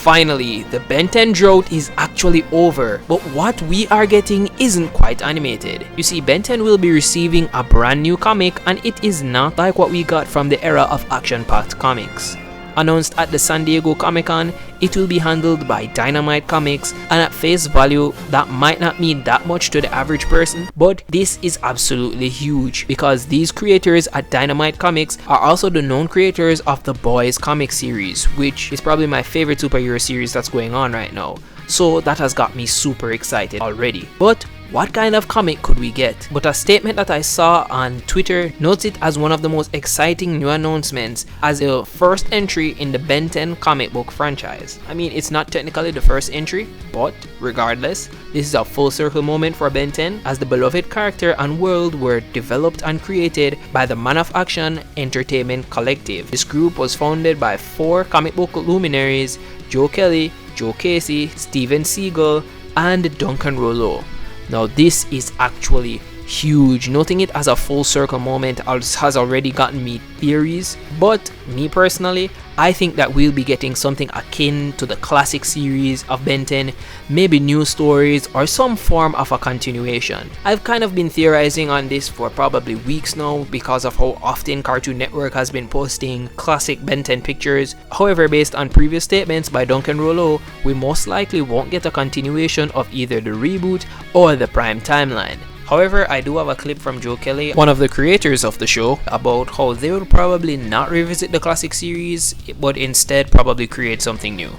Finally, the Ben 10 drought is actually over, but what we are getting isn't quite animated. You see, Ben 10 will be receiving a brand new comic, and it is not like what we got from the era of action-packed comics. Announced at the San Diego Comic-Con, it will be handled by Dynamite Comics, and at face value that might not mean that much to the average person, but this is absolutely huge because these creators at Dynamite Comics are also the known creators of the Boys comic series, which is probably my favorite superhero series that's going on right now. So that has got me super excited already. But what kind of comic could we get? But a statement that I saw on Twitter notes it as one of the most exciting new announcements as the first entry in the Ben 10 comic book franchise. I mean, it's not technically the first entry, but regardless, this is a full circle moment for Ben 10 as the beloved character and world were developed and created by the Man of Action Entertainment Collective. This group was founded by 4 comic book luminaries: Joe Kelly, Joe Casey, Steven Seagal, and Duncan Rollo. Now this is actually huge. Noting it as a full circle moment has already gotten me theories, but me personally, I think that we'll be getting something akin to the classic series of Ben 10, maybe new stories or some form of a continuation. I've kind of been theorizing on this for probably weeks now because of how often Cartoon Network has been posting classic Ben 10 pictures. However, based on previous statements by Duncan Rollo, we most likely won't get a continuation of either the reboot or the prime timeline. However, I do have a clip from Joe Kelly, one of the creators of the show, about how they will probably not revisit the classic series, but instead probably create something new.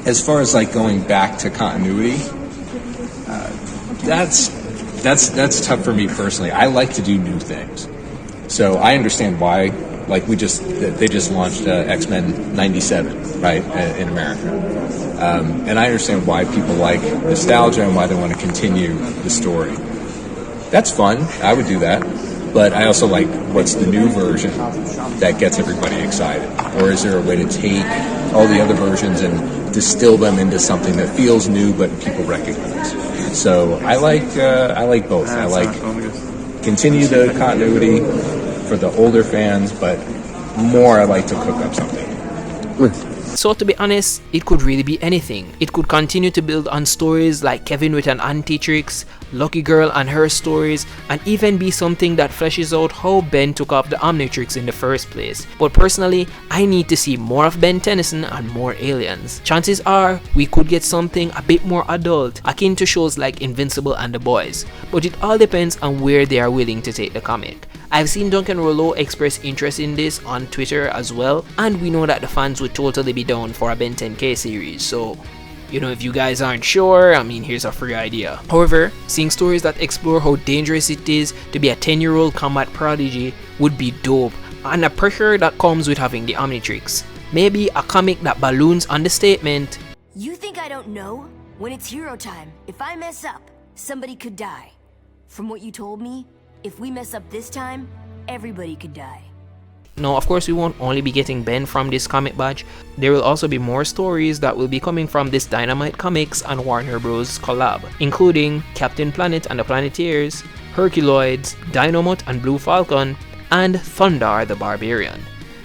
As far as like going back to continuity, that's tough for me personally. I like to do new things, so I understand why. Like they just launched X-Men '97, right, in America, and I understand why people like nostalgia and why they want to continue the story. That's fun. I would do that. But I also like, what's the new version that gets everybody excited? Or is there a way to take all the other versions and distill them into something that feels new but people recognize? So I like both. I like continue the continuity for the older fans, but more I like to cook up something. So to be honest, it could really be anything. It could continue to build on stories like Kevin with an Anti-Trix, Lucky Girl and her stories, and even be something that fleshes out how Ben took off the Omnitrix in the first place. But personally, I need to see more of Ben Tennyson and more aliens. Chances are, we could get something a bit more adult, akin to shows like Invincible and The Boys. But it all depends on where they are willing to take the comic. I've seen Duncan Rollo express interest in this on Twitter as well, and we know that the fans would totally be down for a Ben 10K series, so if you guys aren't sure, I mean, here's a free idea. However, seeing stories that explore how dangerous it is to be a 10-year-old combat prodigy would be dope, and the pressure that comes with having the Omnitrix. Maybe a comic that balloons on the statement, "You think I don't know? When it's hero time, if I mess up, somebody could die. From what you told me, if we mess up this time, everybody could die." Now, of course, we won't only be getting Ben from this comic batch. There will also be more stories that will be coming from this Dynamite Comics and Warner Bros. Collab, including Captain Planet and the Planeteers, Herculoids, Dynamite and Blue Falcon, and Thundar the Barbarian.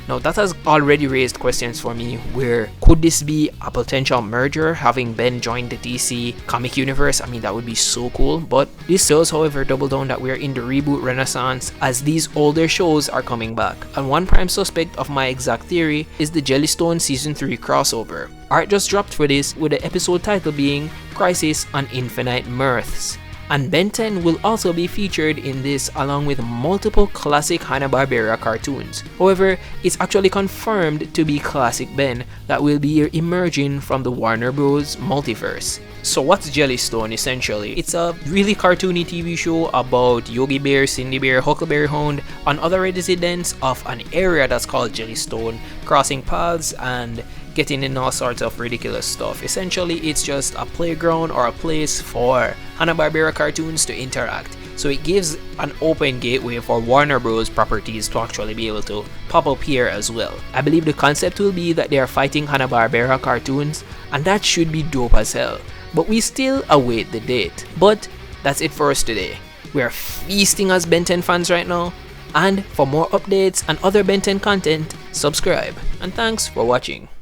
Now that has already raised questions for me, where could this be a potential merger, having Ben join the DC comic universe? I mean, that would be so cool. But this does, however, double down that we're in the reboot renaissance as these older shows are coming back. And one prime suspect of my exact theory is the Jellystone Season 3 crossover. Art just dropped for this, with the episode title being Crisis on Infinite Mirths. And Ben 10 will also be featured in this along with multiple classic Hanna-Barbera cartoons. However, it's actually confirmed to be classic Ben that will be emerging from the Warner Bros. Multiverse. So what's Jellystone essentially? It's a really cartoony TV show about Yogi Bear, Cindy Bear, Huckleberry Hound, and other residents of an area that's called Jellystone, crossing paths and getting in all sorts of ridiculous stuff. Essentially, it's just a playground or a place for Hanna-Barbera cartoons to interact. So it gives an open gateway for Warner Bros. Properties to actually be able to pop up here as well. I believe the concept will be that they are fighting Hanna-Barbera cartoons, and that should be dope as hell. But we still await the date. But that's it for us today. We are feasting as Ben 10 fans right now. And for more updates and other Ben 10 content, subscribe. And thanks for watching.